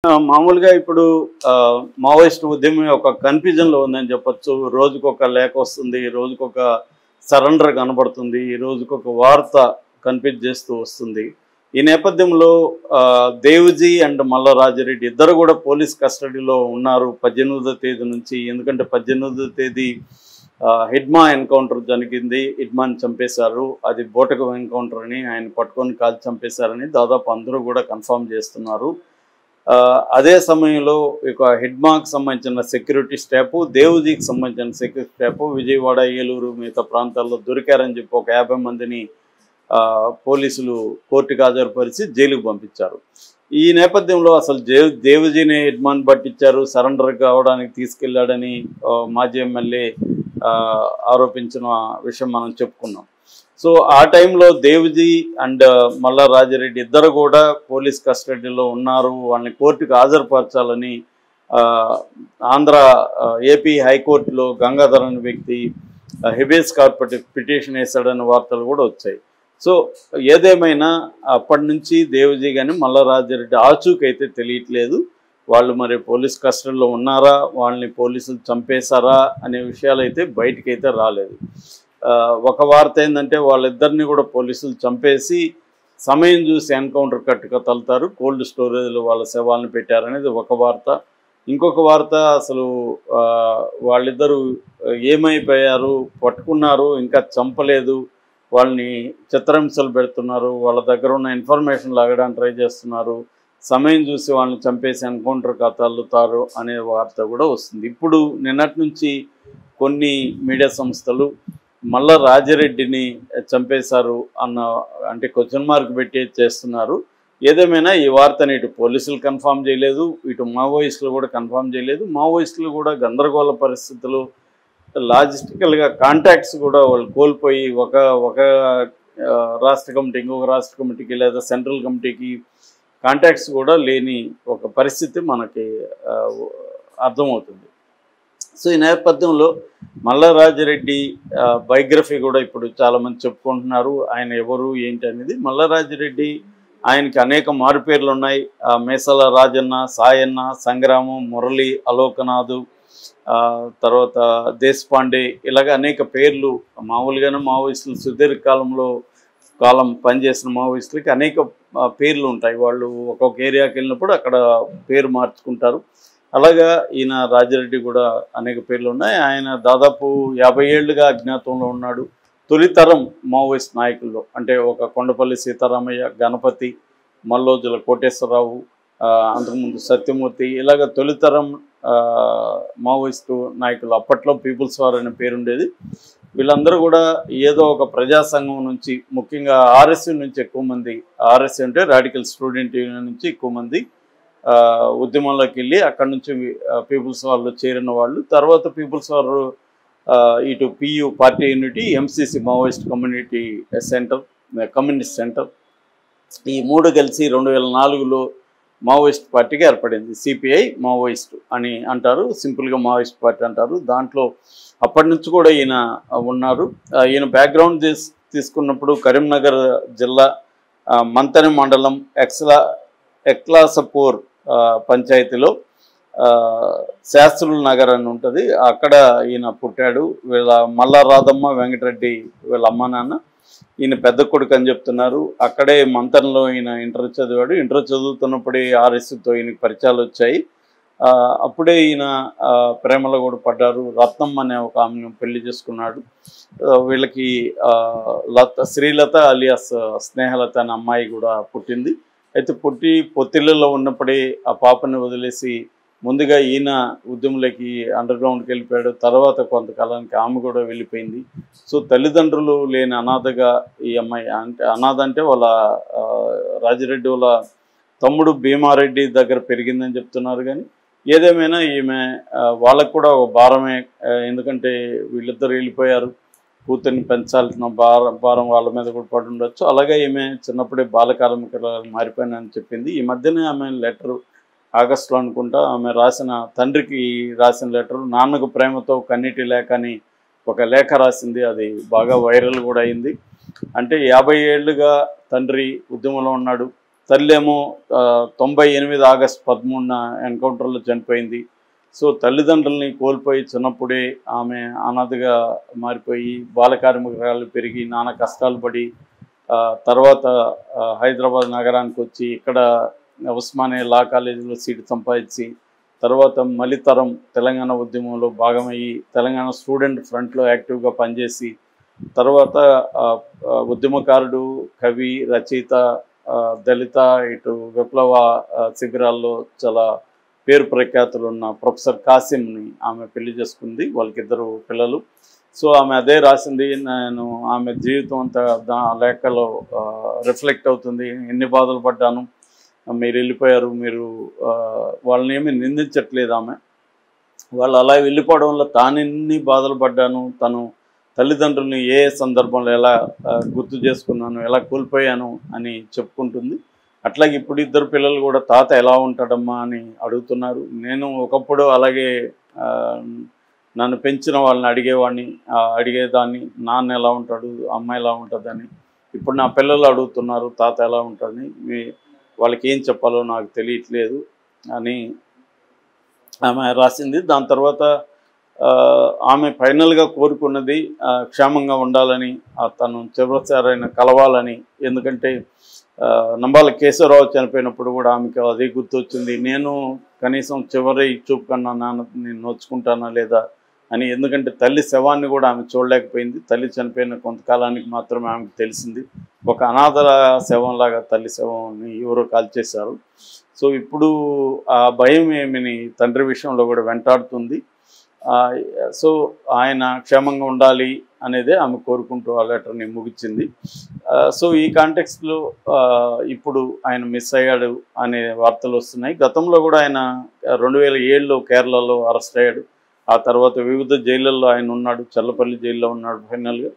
మామూలుగా ఇప్పుడు మావోయిస్ట్ ఉద్యమం ఒక కన్‌ఫ్యూజన్‌లో ఉందని చెప్పొచ్చు. రోజుకొక లేఖ వస్తుంది. రోజుకొక సరెండర్ కనబడుతుంది. రోజుకొక వార్త కన్‌ఫ్యూజ్ చేస్తూ వస్తుంది. ఈ నేపథ్యంలో దేవ్‌జీ అండ్ మల్లా రాజిరెడ్డి ఇద్దరు కూడా పోలీస్ కస్టడీలో ఉన్నారు 18వ తేదీ నుంచి. ఎందుకంటే 18వ తేదీ హిడ్మా ఎన్కౌంటర్ జరిగింది. హిడ్మాని చంపేశారు. అది బూటకం ఎన్కౌంటర్ అని, ఆయన పట్టుకొని కాల్చి చంపేశారని దాదాపు అందరూ కూడా కన్ఫర్మ్ చేస్తున్నారు. అదే సమయంలో ఇక హిడ్మాకి సంబంధించిన సెక్యూరిటీ స్టాఫ్, దేవ్‌జీకి సంబంధించిన సెక్యూరిటీ స్టాఫ్ విజయవాడ, ఏలూరు మిగతా ప్రాంతాల్లో దొరికారని చెప్పి ఒక 50 మందిని పోలీసులు కోర్టుకు హాజరుపరిచి జైలుకు పంపించారు. ఈ నేపథ్యంలో అసలు దేవ్‌జీని హిడ్మాని పట్టించారు, సరెండర్ కావడానికి తీసుకెళ్లాడని మాజీ ఎమ్మెల్యే ఆరోపించిన విషయం మనం చెప్పుకున్నాం. సో ఆ టైంలో దేవ్‌జీ అండ్ మల్లా రాజిరెడ్డి ఇద్దరు కూడా పోలీస్ కస్టడీలో ఉన్నారు. వాళ్ళని కోర్టుకు హాజరుపరచాలని ఏపీ హైకోర్టులో గంగాధర్ అనే వ్యక్తి హెబియస్ కార్పొరేట్ పిటిషన్ వేశాడనే వార్తలు కూడా వచ్చాయి. సో ఏదేమైనా అప్పటి నుంచి దేవ్‌జీ కానీ మల్లా రాజిరెడ్డి ఆచూకైతే తెలియట్లేదు. వాళ్ళు మరి పోలీస్ కస్టడీలో ఉన్నారా, వాళ్ళని పోలీసులు చంపేశారా అనే విషయాలు అయితే బయటకైతే రాలేదు. ఒక వార్త ఏంటంటే వాళ్ళిద్దరిని కూడా పోలీసులు చంపేసి సమయం చూసి ఎన్కౌంటర్ కట్టుగా తలుతారు, కోల్డ్ స్టోరేజ్లో వాళ్ళ శవాలను పెట్టారనేది ఒక వార్త. ఇంకొక వార్త అసలు వాళ్ళిద్దరూ ఏమైపోయారు, పట్టుకున్నారు, ఇంకా చంపలేదు, వాళ్ళని చిత్రహింసలు పెడుతున్నారు, వాళ్ళ దగ్గర ఉన్న ఇన్ఫర్మేషన్ లాగడానికి ట్రై చేస్తున్నారు, సమయం చూసి వాళ్ళని చంపేసి ఎన్కౌంటర్ తల్లుతారు అనే వార్త కూడా వస్తుంది. ఇప్పుడు నిన్నటి నుంచి కొన్ని మీడియా సంస్థలు మల్లా రాజిరెడ్డిని చంపేశారు అన్న అంటే క్వశ్చన్ మార్క్ పెట్టి చేస్తున్నారు. ఏదేమైనా ఈ వార్తని ఇటు పోలీసులు కన్ఫర్మ్ చేయలేదు, ఇటు మావోయిస్టులు కూడా కన్ఫర్మ్ చేయలేదు. మావోయిస్టులు కూడా గందరగోళ పరిస్థితులు, లాజిస్టికల్గా కాంటాక్ట్స్ కూడా వాళ్ళు కోల్పోయి ఒక రాష్ట్ర కమిటీ ఇంకొక రాష్ట్ర కమిటీకి లేదా సెంట్రల్ కమిటీకి కాంటాక్ట్స్ కూడా లేని ఒక పరిస్థితి మనకి అర్థమవుతుంది. సో ఈ నేపథ్యంలో మల్లా రాజిరెడ్డి బయోగ్రఫీ కూడా ఇప్పుడు చాలామంది చెప్పుకుంటున్నారు. ఆయన ఎవరు ఏంటి అనేది. మల్లా రాజిరెడ్డి ఆయనకి అనేక మారుపేర్లు ఉన్నాయి. మేసల రాజన్న, సాయన్న, సంగ్రామం, మురళి, అలోకనాథు, తర్వాత దేశపాండే, ఇలాగ అనేక పేర్లు. మామూలుగానే మావోయిస్టులు సుదీర్ఘకాలం పనిచేసిన మావోయిస్టులకి అనేక పేర్లు ఉంటాయి. వాళ్ళు ఒక్కొక్క ఏరియాకి వెళ్ళినప్పుడు అక్కడ పేరు మార్చుకుంటారు. అలాగా ఈయన రాజిరెడ్డి కూడా అనేక పేర్లు ఉన్నాయి. ఆయన దాదాపు 50 ఏళ్లుగా అజ్ఞాతంలో ఉన్నాడు. తొలితరం మావోయిస్ట్ నాయకుల్లో అంటే ఒక కొండపల్లి సీతారామయ్య, గణపతి, మల్లోజుల కోటేశ్వరరావు, అంతకుముందు సత్యమూర్తి, ఇలాగ తొలితరం మావోయిస్టు నాయకులు. అప్పట్లో పీపుల్స్ వార్ అనే పేరుండేది. వీళ్ళందరూ కూడా ఏదో ఒక ప్రజా సంఘం నుంచి, ముఖ్యంగా ఆర్ఎస్యూ నుంచి ఎక్కువ మంది, ఆర్ఎస్యూ అంటే రాడికల్ స్టూడెంట్ యూనియన్ నుంచి ఎక్కువ మంది ఉద్యమంలోకి వెళ్ళి అక్కడి నుంచి పీపుల్స్ వార్లో చేరిన వాళ్ళు. తర్వాత పీపుల్స్ వార్ ఇటు PU party unity, MCC Maoist communist centre, ఈ మూడు కలిసి 2004లో మావోయిస్ట్ పార్టీగా ఏర్పడింది. సిపిఐ మావోయిస్ట్ అని అంటారు, సింపుల్గా మావోయిస్ట్ పార్టీ అంటారు. దాంట్లో అప్పటి నుంచి కూడా ఈయన ఉన్నారు. ఈయన బ్యాక్గ్రౌండ్ తీసుకున్నప్పుడు కరీంనగర్ జిల్లా మంతని మండలం ఎక్లాసపూర్ పంచాయతీలో శాస్త్రుల నగర్ అని ఉంటుంది, అక్కడ ఈయన పుట్టాడు. వీళ్ళ మల్లా రాధమ్మ, వెంకటరెడ్డి వీళ్ళ అమ్మ నాన్న. ఈయన పెద్ద కొడుకు అని చెప్తున్నారు. అక్కడే మంతన్లో ఈయన ఇంటర్ చదివాడు. ఇంటర్ చదువుతున్నప్పుడే ఆర్ఎస్తో ఈయనకి పరిచయాలు వచ్చాయి. అప్పుడే ఈయన ప్రేమలో కూడా పడ్డారు. రత్నం అనే ఒక ఆమెను పెళ్లి చేసుకున్నాడు. వీళ్ళకి శ్రీలత అలియాస్ స్నేహలత అనే అమ్మాయి కూడా పుట్టింది. అయితే పొత్తిళ్ళలో ఉన్నప్పుడే ఆ పాపని వదిలేసి ముందుగా ఈయన ఉద్యమంలోకి అండర్ గ్రౌండ్కి వెళ్ళిపోయాడు. తర్వాత కొంతకాలానికి ఆమె కూడా వెళ్ళిపోయింది. సో తల్లిదండ్రులు లేని అనాథగా ఈ అమ్మాయి, అంటే అనాథ అంటే వాళ్ళ రాజిరెడ్డి వాళ్ళ తమ్ముడు భీమారెడ్డి దగ్గర పెరిగిందని చెప్తున్నారు. కానీ ఏదేమైనా ఈమె వాళ్ళకు కూడా ఒక భారమే. ఎందుకంటే వీళ్ళిద్దరు వెళ్ళిపోయారు, కూతుర్ని పెంచాల్సిన భారం వాళ్ళ మీద కూడా పడి ఉండొచ్చు. అలాగే ఈమె చిన్నప్పుడే బాల కార్మికురాలు మారిపోయినని చెప్పింది. ఈ మధ్యనే ఆమె లెటరు ఆగస్టులో అనుకుంటా ఆమె తండ్రికి రాసిన లెటరు, నాన్నకు ప్రేమతో కన్నీటి లేఖ అని ఒక లేఖ రాసింది. అది బాగా వైరల్ కూడా అయింది. అంటే 50 ఏళ్ళుగా తండ్రి ఉద్యమంలో ఉన్నాడు, తల్లి ఏమో 98 ఆగస్టు 13న ఎన్కౌంటర్లో చనిపోయింది. సో తల్లిదండ్రుల్ని కోల్పోయి చిన్నప్పుడే ఆమె అనాథగా మారిపోయి బాల కార్మికురాలు పెరిగి నానా కష్టాలు పడి తర్వాత హైదరాబాద్ నగరానికి వచ్చి ఇక్కడ ఉస్మానియా లా కాలేజీలో సీటు సంపాదించి తర్వాత మలితరం తెలంగాణ ఉద్యమంలో భాగమయ్యి తెలంగాణ స్టూడెంట్ ఫ్రంట్లో యాక్టివ్గా పనిచేసి తర్వాత ఉద్యమకారుడు, కవి, రచయిత, దళిత ఇటు విప్లవ శిబిరాల్లో చాలా పేరు ప్రఖ్యాతులు ఉన్న ప్రొఫెసర్ కాసిమ్ని ఆమె పెళ్లి చేసుకుంది. వాళ్ళకిద్దరు పిల్లలు. సో ఆమె అదే రాసింది. నేను ఆమె జీవితం అంతా లేఖలో రిఫ్లెక్ట్ అవుతుంది. ఎన్ని బాధలు పడ్డాను, మీరు వెళ్ళిపోయారు, మీరు వాళ్ళని ఏమీ నిందించట్లేదు ఆమె. వాళ్ళు అలా వెళ్ళిపోవడం వల్ల తానెన్ని బాధలు పడ్డాను, తను తల్లిదండ్రుల్ని ఏ సందర్భంలో ఎలా గుర్తు చేసుకున్నాను, ఎలా కోల్పోయాను అని చెప్పుకుంటుంది. అట్లాగే ఇప్పుడు ఇద్దరు పిల్లలు కూడా తాత ఎలా ఉంటాడమ్మా అని అడుగుతున్నారు. నేను ఒకప్పుడు అలాగే నన్ను పెంచిన వాళ్ళని అడిగేదాన్ని, నాన్న ఎలా ఉంటాడు, అమ్మ ఎలా ఉంటుందని. ఇప్పుడు నా పిల్లలు అడుగుతున్నారు తాత ఎలా ఉంటాడని. వాళ్ళకి ఏం చెప్పాలో నాకు తెలియట్లేదు అని ఆమె రాసింది. దాని తర్వాత ఆమె ఫైనల్గా కోరుకున్నది క్షేమంగా ఉండాలని, తను చివరిసారైన కలవాలని. ఎందుకంటే నంబాల కేశవరావు చనిపోయినప్పుడు కూడా ఆమెకు అదే గుర్తొచ్చింది. నేను కనీసం చివరి చూపు కన్నా నేను నోచుకుంటానా లేదా అని. ఎందుకంటే తల్లి శవాన్ని కూడా ఆమె చూడలేకపోయింది. తల్లి చనిపోయిన కొంతకాలానికి మాత్రమే ఆమెకు తెలిసింది. ఒక అనాథ శవంలాగా తల్లి శవాన్ని ఎవరో కాల్చేశారు. సో ఇప్పుడు ఆ భయం ఏమిని తండ్రి విషయంలో కూడా వెంటాడుతుంది. సో ఆయన క్షేమంగా ఉండాలి అనేదే ఆమె కోరుకుంటూ ఆ లెటర్ని ముగించింది. సో ఈ కాంటెక్స్ట్లో ఇప్పుడు ఆయన మిస్ అయ్యాడు అనే వార్తలు వస్తున్నాయి. గతంలో కూడా ఆయన 2007లో కేరళలో అరెస్ట్ అయ్యాడు. ఆ తర్వాత వివిధ జైళ్ళల్లో ఆయన ఉన్నాడు. చల్లపల్లి జైల్లో ఉన్నాడు ఫైనల్గా.